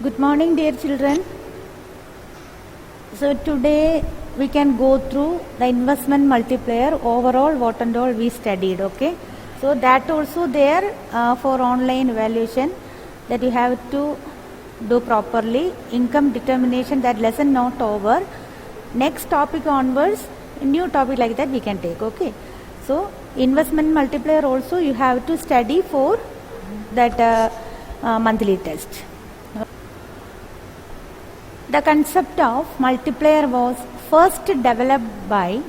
Good morning, dear children. So today we can go through the investment multiplier overall what and all we studied. Okay, so that also there for online evaluation that you have to do properly. Income determination, that lesson not over. Next topic onwards, new topic like that we can take. Okay, so investment multiplier also you have to study for that monthly test. The concept of multiplier was first developed by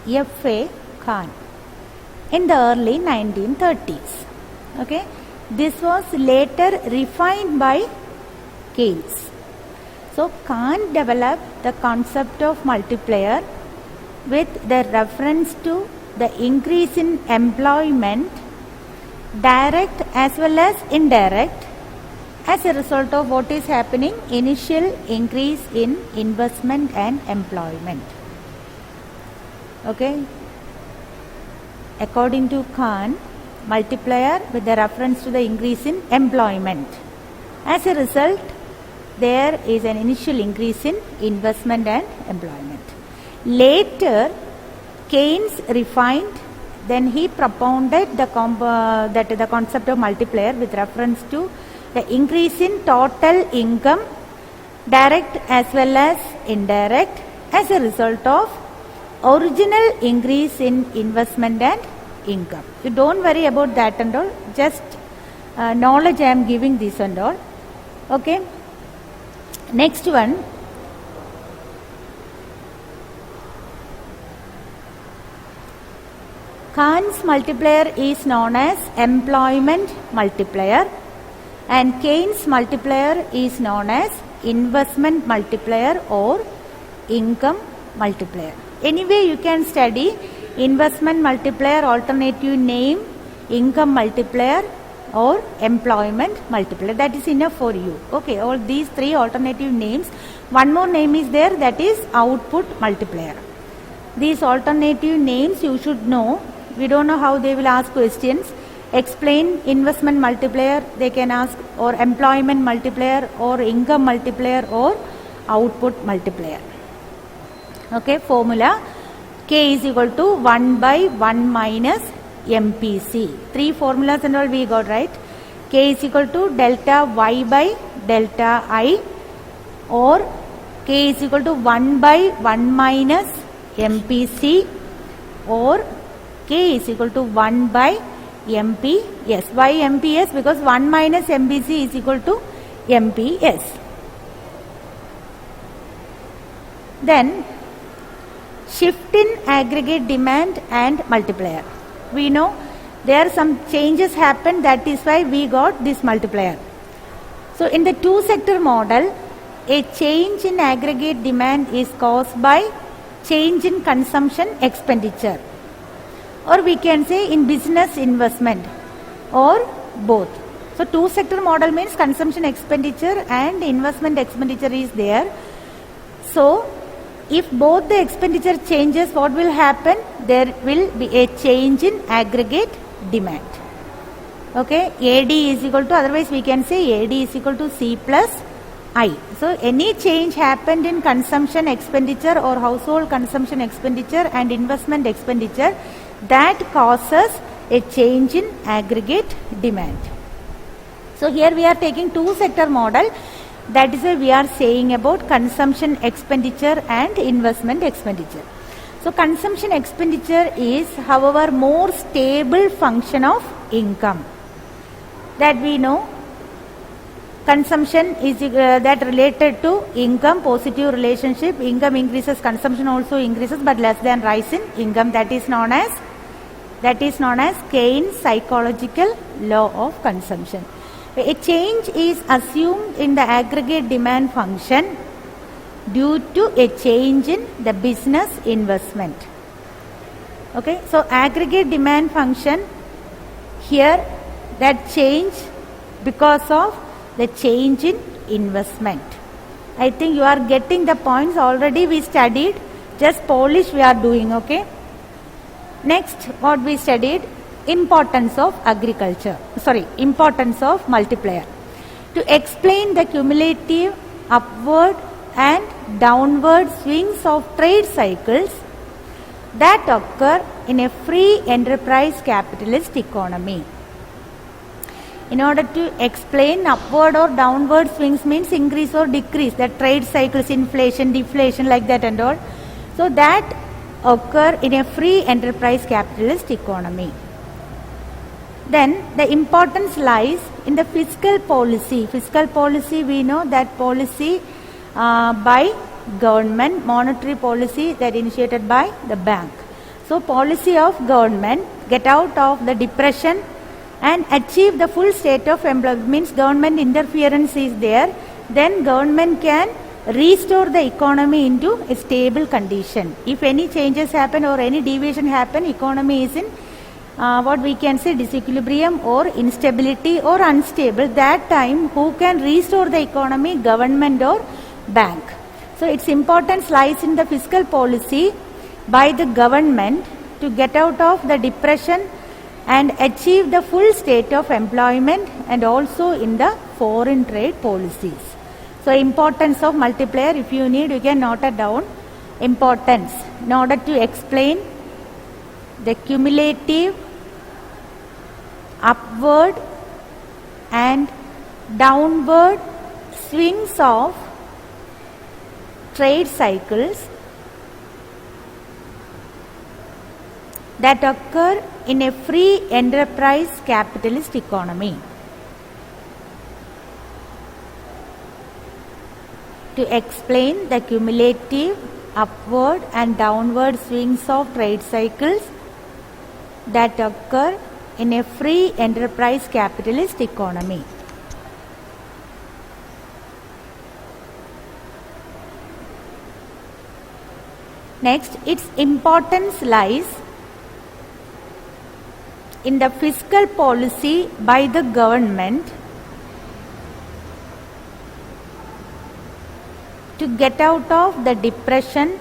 F.A. Khan in the early 1930s. Okay, this was later refined by Keynes. So Khan developed the concept of multiplier with the reference to the increase in employment, direct as well as indirect, as a result of what is happening, initial increase in investment and employment. Okay, according to Khan, multiplier with the reference to the increase in employment. As a result, there is an initial increase in investment and employment. Later, Keynes refined, then he propounded the concept of multiplier with reference to the increase in total income, direct as well as indirect, as a result of original increase in investment and income. You don't worry about that and all, just knowledge I am giving this and all. Okay, next one. Kahn's multiplier is known as employment multiplier, and Keynes multiplier is known as investment multiplier or income multiplier. Anyway, you can study investment multiplier, alternative name, income multiplier or employment multiplier. That is enough for you. Okay, all these three alternative names. One more name is there, that is output multiplier. These alternative names you should know. We don't know how they will ask questions. Explain investment multiplier, they can ask, or employment multiplier, or income multiplier, or output multiplier. Okay, formula K is equal to 1 by 1 minus MPC. Three formulas and all we got, right? K is equal to delta Y by delta I, or K is equal to 1 by 1 minus MPC, or K is equal to 1 by MPS. Why MPS? Because 1 minus MPC is equal to MPS. Then shift in aggregate demand and multiplier. We know there are some changes happened, that is why we got this multiplier. So in the two sector model, a change in aggregate demand is caused by change in consumption expenditure, or we can say in business investment, or both. So two sector model means consumption expenditure and investment expenditure is there. So if both the expenditure changes, what will happen? There will be a change in aggregate demand. Okay, AD is equal to, otherwise we can say AD is equal to C plus I. So any change happened in consumption expenditure or household consumption expenditure and investment expenditure, that causes a change in aggregate demand. So here we are taking two sector model, that is why we are saying about consumption expenditure and investment expenditure. So consumption expenditure is, however, more stable function of income. That we know, consumption is that related to income, positive relationship. Income increases, consumption also increases, but less than rise in income. That is known as Keynes' psychological law of consumption. A change is assumed in the aggregate demand function due to a change in the business investment. Okay, so aggregate demand function here, that change because of the change in investment. I think you are getting the points already. We studied, just polish we are doing. Okay, next what we studied, importance of multiplier. To explain the cumulative upward and downward swings of trade cycles that occur in a free enterprise capitalist economy. In order to explain upward or downward swings means increase or decrease, the trade cycles, inflation, deflation, like that and all. So that occur in a free enterprise capitalist economy. Then the importance lies in the fiscal policy. Fiscal policy, we know that policy by government, monetary policy that initiated by the bank. So policy of government, get out of the depression and achieve the full state of employment, means government interference is there, then government can restore the economy into a stable condition. If any changes happen or any deviation happen, economy is in what we can say disequilibrium or instability or unstable. That time who can restore the economy? Government or bank. So its importance lies in the fiscal policy by the government to get out of the depression and achieve the full state of employment, and also in the foreign trade policies. So importance of multiplier, if you need you can note it down. Importance in order to explain the cumulative upward and downward swings of trade cycles that occur in a free enterprise capitalist economy. To explain the cumulative upward and downward swings of trade cycles that occur in a free enterprise capitalist economy. Next, its importance lies in the fiscal policy by the government to get out of the depression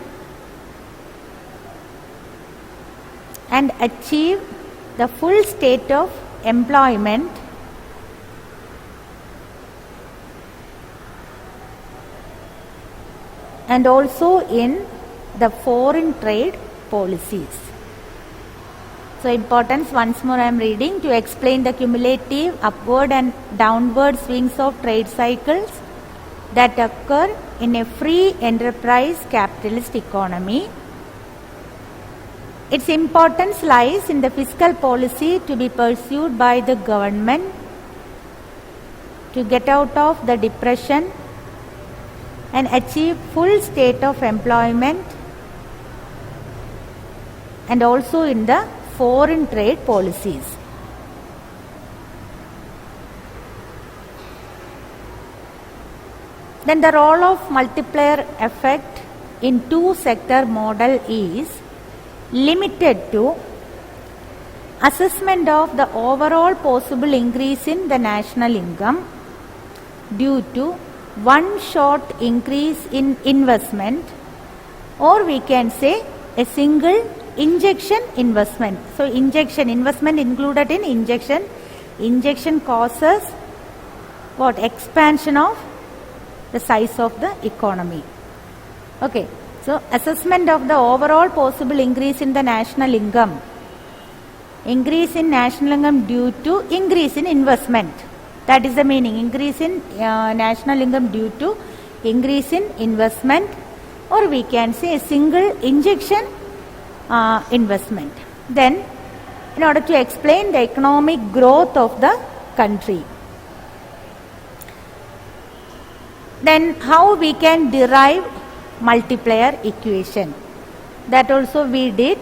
and achieve the full state of employment and also in the foreign trade policies. So importance, once more I am reading, to explain the cumulative upward and downward swings of trade cycles that occur in a free enterprise capitalist economy. Its importance lies in the fiscal policy to be pursued by the government to get out of the depression and achieve full state of employment, and also in the foreign trade policies. Then the role of multiplier effect in two-sector model is limited to assessment of the overall possible increase in the national income due to one shot increase in investment, or we can say a single injection investment. So injection, investment included in injection. Injection causes what? Expansion of the size of the economy. Okay, so assessment of the overall possible increase in the national income. Increase in national income due to increase in investment. That is the meaning. Increase in national income due to increase in investment, or we can say a single injection investment. Then, in order to explain the economic growth of the country, then how we can derive multiplier equation, that also we did.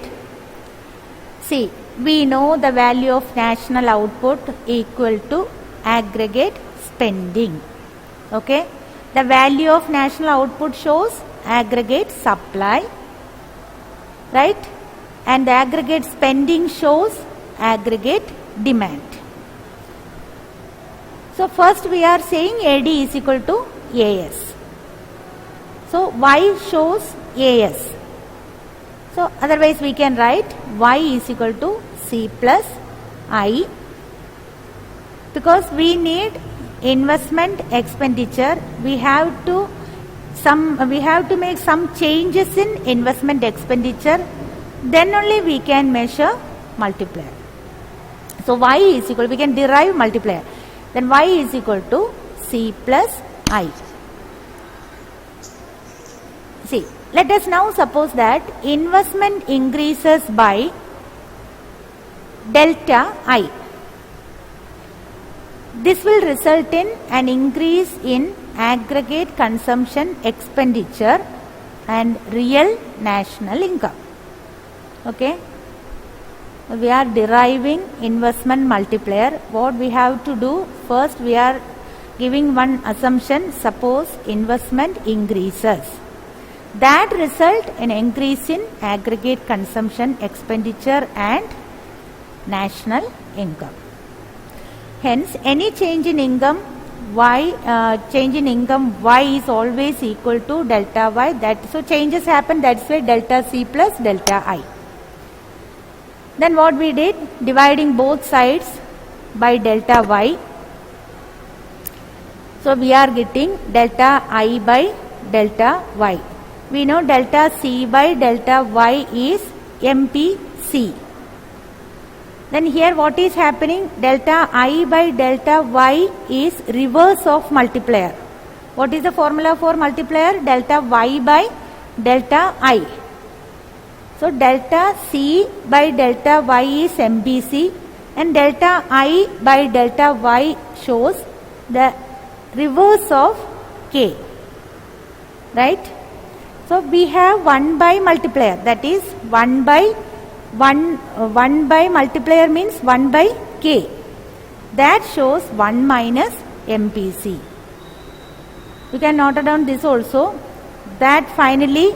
See, we know the value of national output equal to aggregate spending. Okay, the value of national output shows aggregate supply, right? And the aggregate spending shows aggregate demand. So first we are saying AD is equal to AS. So Y shows AS. So otherwise we can write Y is equal to C plus I, because we need investment expenditure, we have to make some changes in investment expenditure, then only we can measure multiplier. So y is equal, we can derive multiplier, then y is equal to c plus I. See, let us now suppose that investment increases by delta I. This will result in an increase in aggregate consumption expenditure and real national income. Okay, we are deriving investment multiplier. What we have to do, first we are giving one assumption, suppose investment increases, that result in increase in aggregate consumption expenditure and national income. Hence, any change in income y is always equal to delta y. So changes happen, that's why delta c plus delta I. Then what we did, dividing both sides by delta y. So we are getting delta I by delta y. We know delta c by delta y is MPC. Then here what is happening, delta I by delta y is reverse of multiplier. What is the formula for multiplier? Delta y by delta I. So delta c by delta y is MPC and delta I by delta y shows the reverse of k. Right? So we have 1 by multiplier, that is 1 by multiplier means 1 by k. That shows 1 minus MPC. You can note down this also, that finally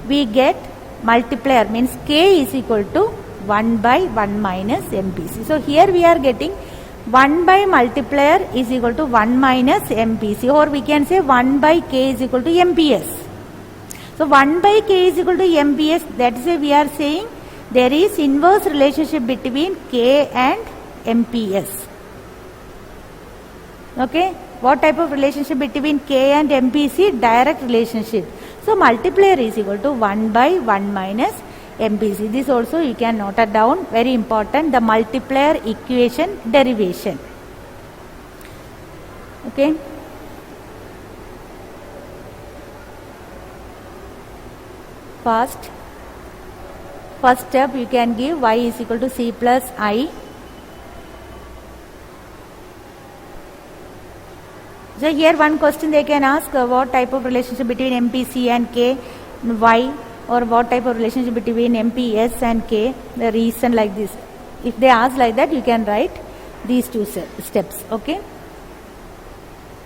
we get multiplier means k is equal to 1 by 1 minus MPC. So here we are getting 1 by multiplier is equal to 1 minus MPC, or we can say 1 by k is equal to MPS. So 1 by k is equal to MPS, that is why we are saying there is inverse relationship between k and MPS. Okay, what type of relationship between k and MPC? Direct relationship. So multiplier is equal to 1 by 1 minus MPC. This also you can note it down, very important, the multiplier equation derivation. Okay. First step you can give y is equal to c plus I. So here one question they can ask, what type of relationship between MPC and k, y, or what type of relationship between MPS and k, the reason like this. If they ask like that, you can write these two steps. Okay.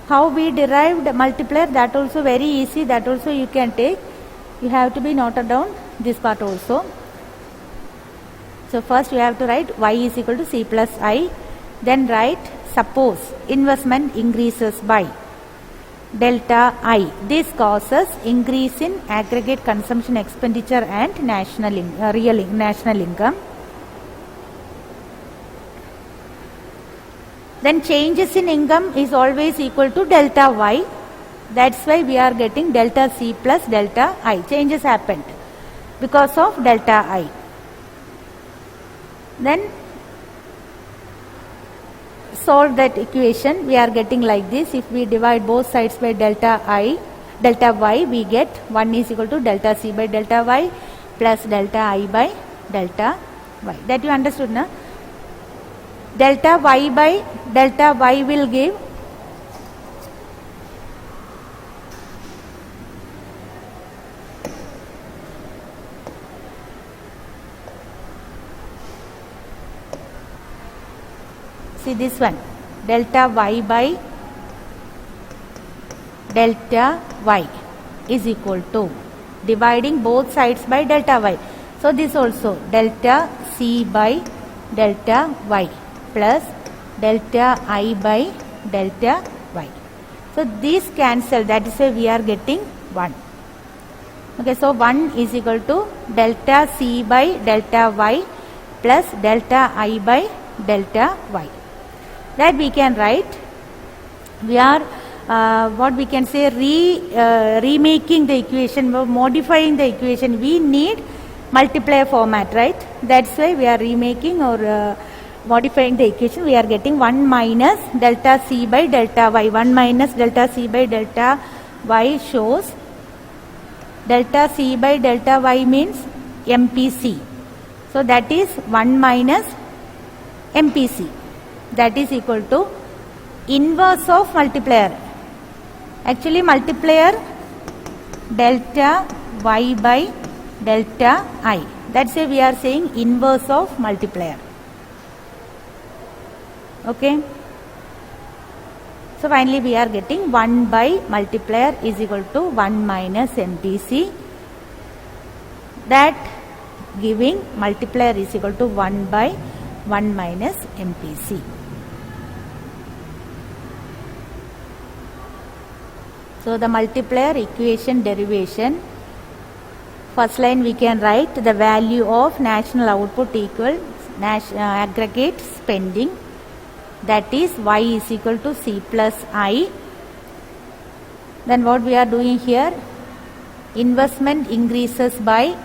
How we derived multiplier, that also very easy, that also you can take. You have to be noted down this part also. So first you have to write y is equal to c plus I, then write suppose investment increases by delta I. This causes increase in aggregate consumption expenditure and real national income. Then changes in income is always equal to delta y. That's why we are getting delta c plus delta I. Changes happened because of delta I. Then solve that equation. We are getting like this. If we divide both sides by delta y, we get 1 is equal to delta c by delta y plus delta I by delta y. That you understood, na? Delta y by delta y will give see this one, delta y by delta y is equal to dividing both sides by delta y. So this also delta c by delta y plus delta I by delta y. So these cancel, that is why we are getting 1. Okay, so 1 is equal to delta c by delta y plus delta I by delta y. That we can write we are what we can say remaking the equation, modifying the equation. We need multiplier format, right? That's why we are remaking or modifying the equation. We are getting 1 minus delta c by delta y. 1 minus delta c by delta y shows delta c by delta y means MPC. So that is 1 minus MPC. That is equal to inverse of multiplier. Actually multiplier delta y by delta I. That's why we are saying inverse of multiplier. Okay. So finally we are getting 1 by multiplier is equal to 1 minus MPC. That giving multiplier is equal to 1 by 1 minus MPC. So the multiplier equation derivation, first line we can write the value of national output equals aggregate spending, that is y is equal to c plus I. Then what we are doing here, investment increases by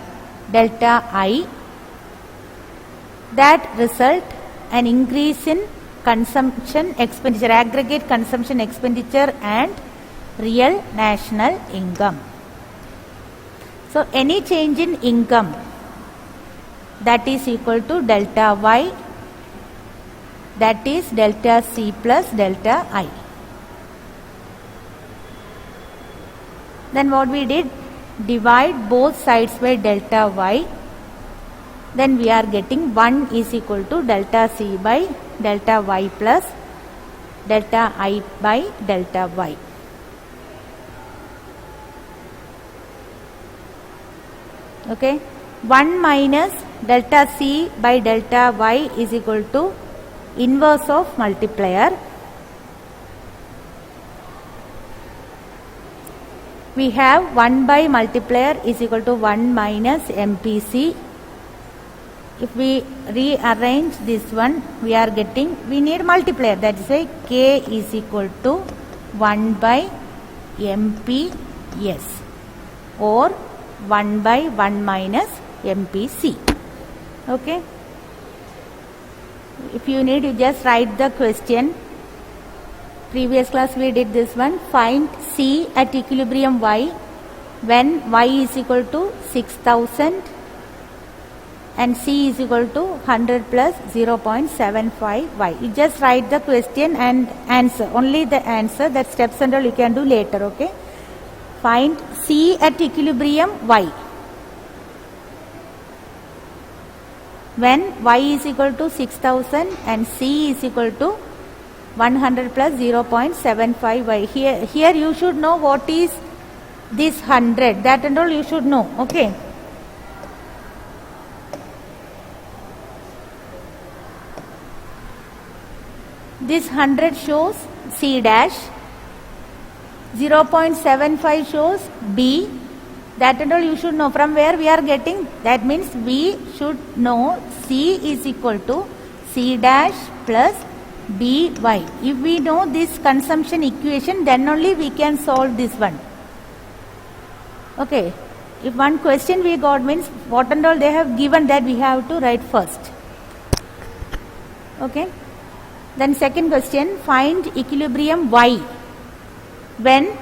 delta I. That result an increase in consumption expenditure, aggregate consumption expenditure and real national income. So any change in income, that is equal to delta y, that is delta c plus delta I. Then what we did, divide both sides by delta y. Then we are getting 1 is equal to delta c by delta y plus delta I by delta y. Okay, 1 minus delta c by delta y is equal to inverse of multiplier. We have 1 by multiplier is equal to 1 minus MPC. If we rearrange this one, we are getting, we need multiplier, that is why k is equal to 1 by MPS or 1 by 1 minus MPC. Okay. If you need, you just write the question. Previous class we did this one. Find C at equilibrium y when y is equal to 6000 and C is equal to 100 plus 0.75 y. You just write the question and answer. Only the answer, that steps and all you can do later. Okay. Find C at equilibrium y when y is equal to 6000 and C is equal to 100 plus 0.75 y. Here you should know what is this 100. That and all you should know. Okay. This 100 shows C dash. 0.75 shows B. That and all you should know. From where we are getting? That means we should know C is equal to C dash plus BY. If we know this consumption equation, then only we can solve this one. Okay. If one question we got means what and all they have given, that we have to write first. Okay. Then second question, find equilibrium y when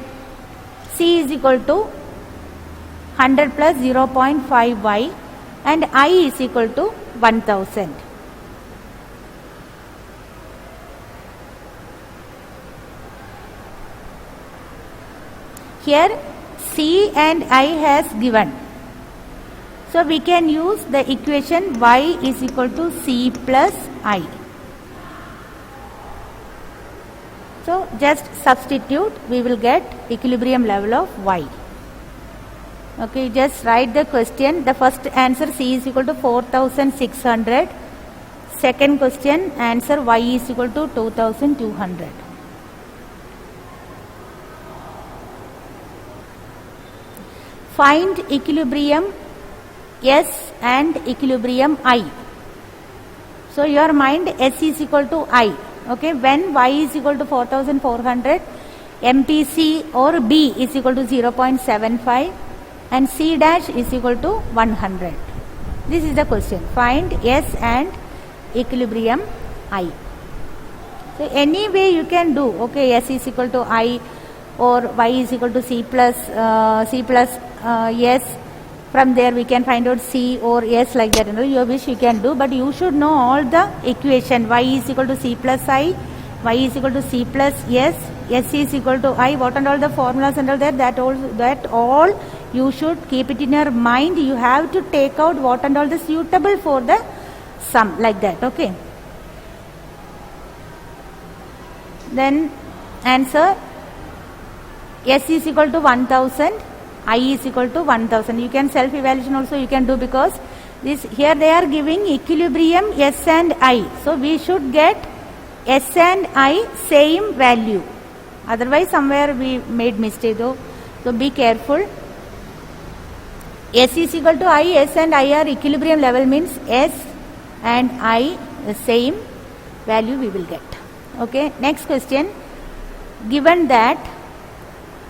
C is equal to 100 plus 0.5 y and I is equal to 1000. Here C and I has given. So we can use the equation y is equal to C plus I. So just substitute, we will get equilibrium level of y. Okay, just write the question. The first answer C is equal to 4600. Second question answer y is equal to 2200. Find equilibrium S and equilibrium I. So your mind S is equal to I. Okay, when y is equal to 4400, MPC or B is equal to 0.75 and C dash is equal to 100. This is the question. Find S and equilibrium I. So any way you can do. Okay, S is equal to I or y is equal to C plus S. From there we can find out C or S like that. Your wish you can do, but you should know all the equation. Y is equal to C plus I, y is equal to C plus S, S is equal to I. What and all the formulas and all that, that all you should keep it in your mind. You have to take out what and all the suitable for the sum like that. Okay. Then answer, S is equal to 1000, I is equal to 1000. You can self evaluation also you can do, because this here they are giving equilibrium S and I. So we should get S and I same value. Otherwise somewhere we made mistake though. So be careful. S is equal to I, S and I are equilibrium level, means S and I the same value we will get. Okay, next question. Given that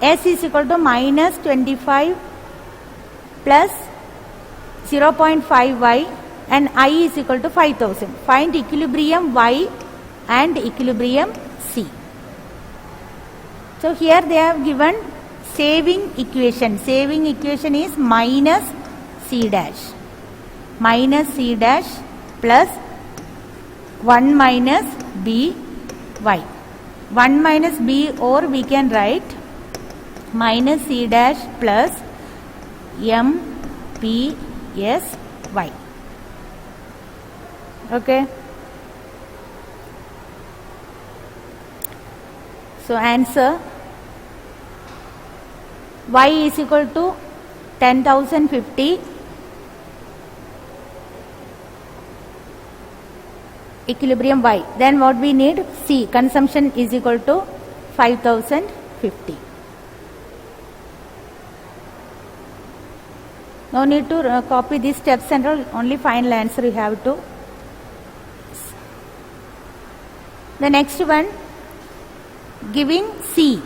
S is equal to minus 25 plus 0.5y and I is equal to 5000. Find equilibrium Y and equilibrium C. So here they have given saving equation. Saving equation is minus C dash. Minus C dash plus 1 minus B Y. 1 minus B, or we can write minus C dash plus M P S Y. Okay. So answer, Y is equal to 10,050, equilibrium Y. Then what we need, C, consumption is equal to 5050. No need to copy these steps and all, only final answer you have to. The next one, giving C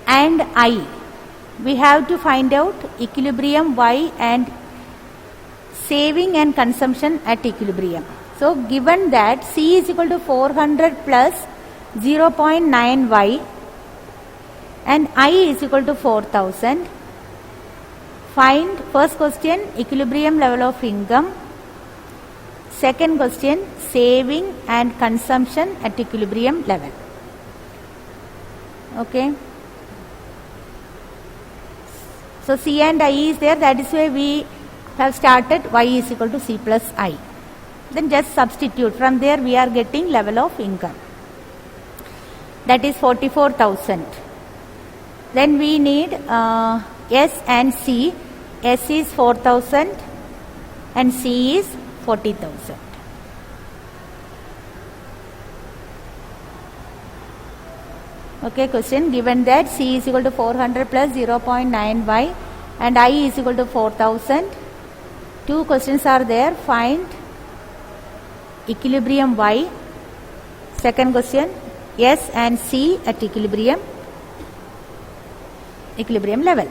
and I, we have to find out equilibrium Y and saving and consumption at equilibrium. So given that C is equal to 400 plus 0.9y and I is equal to 4000, find, first question, equilibrium level of income. Second question, saving and consumption at equilibrium level. Okay. So C and I is there, that is why we have started Y is equal to C plus I. Then just substitute. From there we are getting level of income. That is 44,000. Then we need S and C. S is 4,000 and C is 40,000. Okay, question, given that C is equal to 400 plus 0.9y and I is equal to 4,000. Two questions are there. Find equilibrium Y. Second question, S and C at equilibrium level.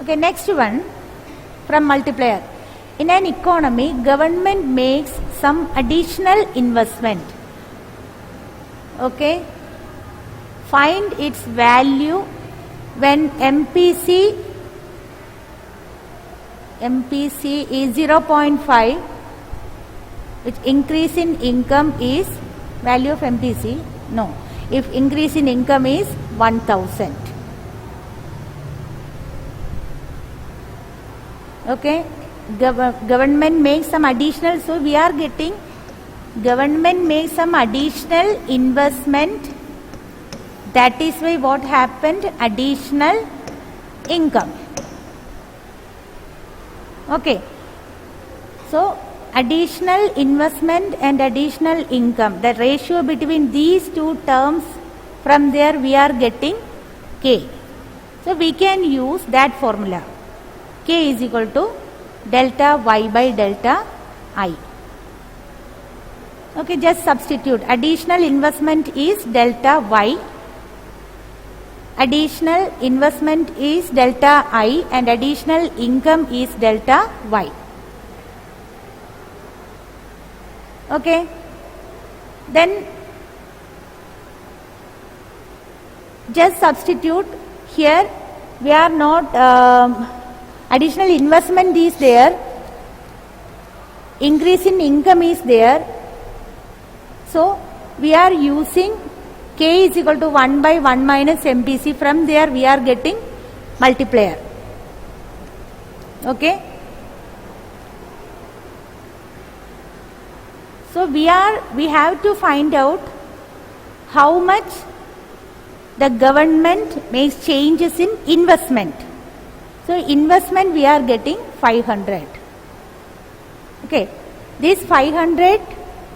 Okay, next one from multiplier. In an economy, government makes some additional investment. Okay, find its value when MPC is 0.5, which increase in income is value of MPC. No, if increase in income is 1000. Okay, government makes some additional, so we are getting government makes some additional investment, that is why what happened, additional income. Okay, so additional investment and additional income, the ratio between these two terms, from there we are getting K. So we can use that formula. K is equal to delta Y by delta I. Okay, just substitute. Additional investment is delta y. Additional investment is delta I and additional income is delta y. Okay. Then just substitute. Here we are not additional investment is there, increase in income is there, so we are using K is equal to 1 by 1 minus MPC. From there we are getting multiplier. Okay. So we have to find out how much the government makes changes in investment. So investment we are getting 500. Okay. This 500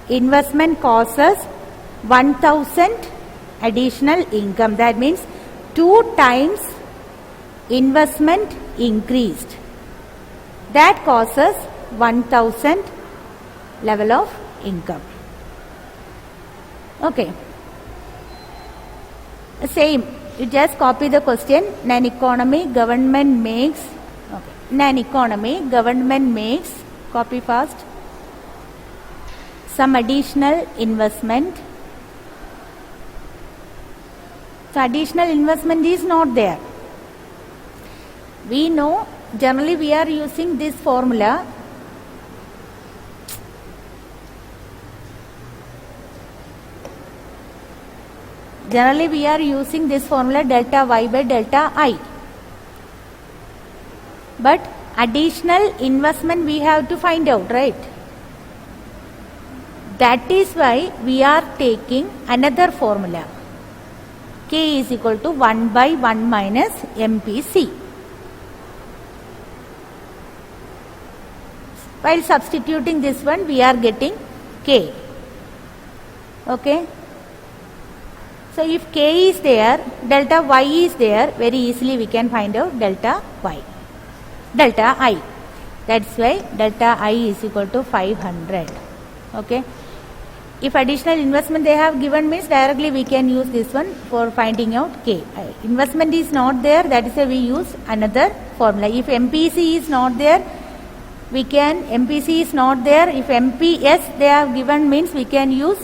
investment causes 1000 additional income. That means 2 times investment increased. That causes 1000 level of income. Okay. Same. You just copy the question. In an economy, government makes. Okay. In an economy, government makes. Copy fast. Some additional investment. So additional investment is not there. We know generally we are using this formula. Generally we are using this formula delta y by delta I. But additional investment we have to find out, right? That is why we are taking another formula. K is equal to 1 by 1 minus MPC. While substituting this one, we are getting K. Okay. So if K is there, delta Y is there, very easily we can find out delta Y. Delta I. That's why delta I is equal to 500. Okay. If additional investment they have given means directly we can use this one for finding out K. Investment is not there, that is why we use another formula. If MPC is not there, we can, MPC is not there, if MPS they have given means we can use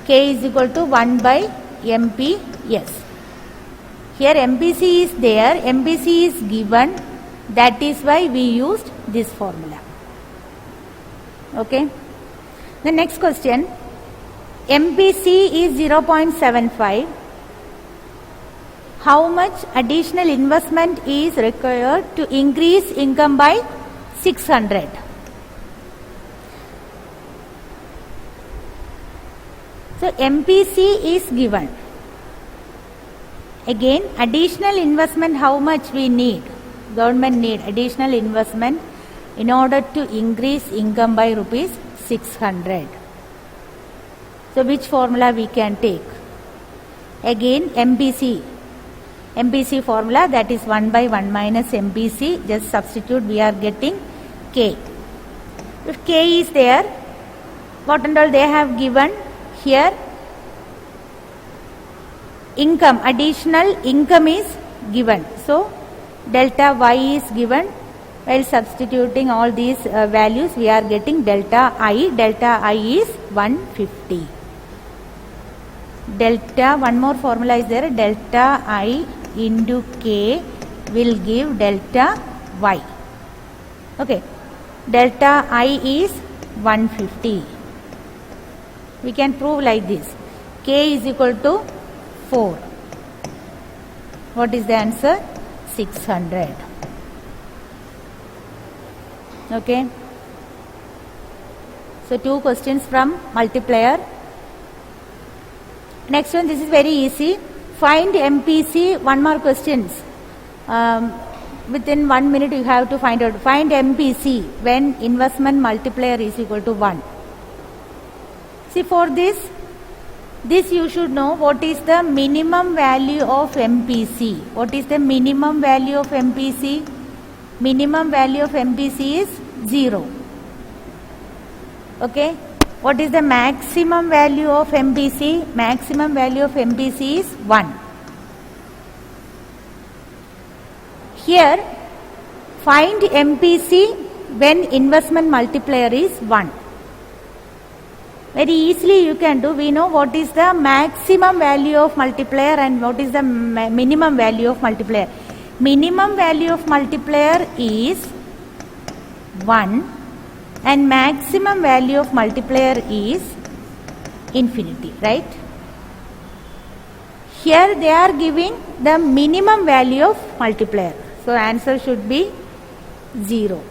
K is equal to 1 by MPS. Here MPC is there, MPC is given, that is why we used this formula. Okay. The next question. MPC is 0.75. How much additional investment is required to increase income by 600? So MPC is given. Again, additional investment, how much we need? Government need additional investment in order to increase income by rupees 600. So which formula we can take? Again MPC. MPC formula, that is 1 by 1 minus MPC. Just substitute, we are getting K. If K is there, what and all they have given here? Income, additional income is given. So delta Y is given. While substituting all these values, we are getting delta I. Delta I is 150. Delta, one more formula is there, delta I into K will give delta Y. Okay. Delta I is 150. We can prove like this. K is equal to 4. What is the answer? 600. Okay. So 2 questions from multiplier. Next one, this is very easy. Find MPC. One more questions. Within 1 minute you have to find out. Find MPC when investment multiplier is equal to 1. See, for this you should know what is the minimum value of MPC. What is the minimum value of MPC? Minimum value of MPC is 0. Okay. What is the maximum value of MPC? Maximum value of MPC is 1. Here, find MPC when investment multiplier is 1. Very easily you can do. We know what is the maximum value of multiplier and what is the minimum value of multiplier. Minimum value of multiplier is 1 and maximum value of multiplier is infinity, right? Here they are giving the minimum value of multiplier. So answer should be 0.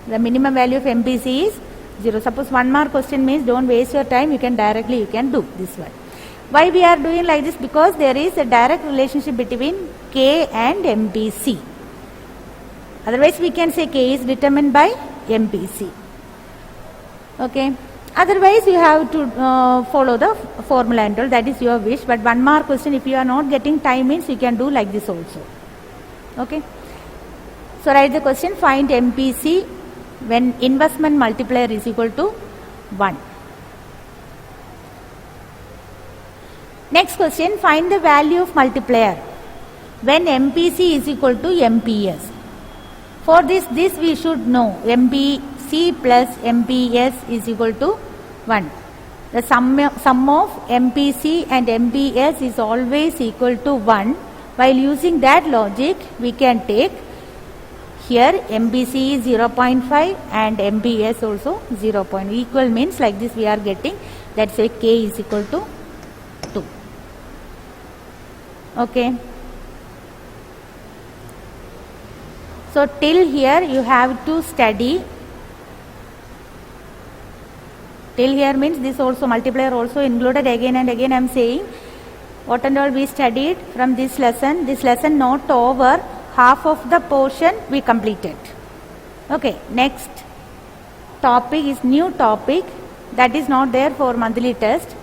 The minimum value of MPC is 0. Suppose 1 mark question means don't waste your time, you can do this one. Why we are doing like this? Because there is a direct relationship between K and MPC. Otherwise we can say K is determined by MPC. Okay. Otherwise you have to follow the formula and all, that is your wish. But 1 mark question, if you are not getting time means you can do like this also. Okay. So write the question, find MPC when investment multiplier is equal to 1. Next question, find the value of multiplier when MPC is equal to MPS. For this we should know MPC plus MPS is equal to 1. The sum of MPC and MPS is always equal to 1. While using that logic, we can take here MPC is 0.5 and MPS also 0. Equal means like this we are getting, let's say K is equal to 2. Okay. So till here you have to study. Till here means this also multiplier also included. Again and again I am saying what and all we studied from this lesson. This lesson not over. Half of the portion we completed. Okay, next topic is new topic that is not there for monthly test.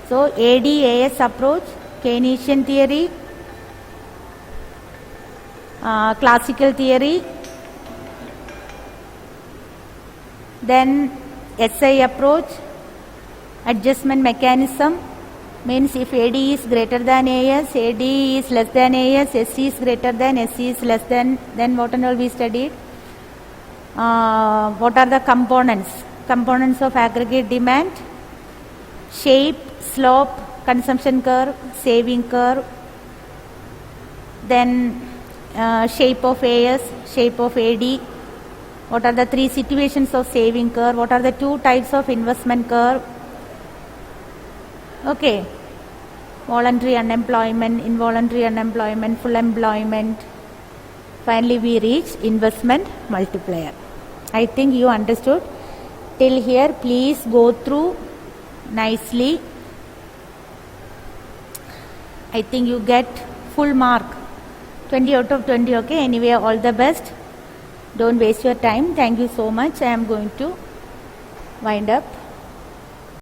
So ADAS approach, Keynesian theory, classical theory, then SI approach, adjustment mechanism. Means if AD is greater than AS, AD is less than AS, SC is greater than, SC is less than, then what and all we studied? What are the components? Components of aggregate demand, shape, slope, consumption curve, saving curve, then shape of AS, shape of AD, what are the 3 situations of saving curve, what are the 2 types of investment curve. Okay, voluntary unemployment, involuntary unemployment, full employment. Finally we reach investment multiplier. I think you understood. Till here please go through nicely. I think you get full mark, 20 out of 20. Okay, anyway all the best. Don't waste your time. Thank you so much. I am going to wind up.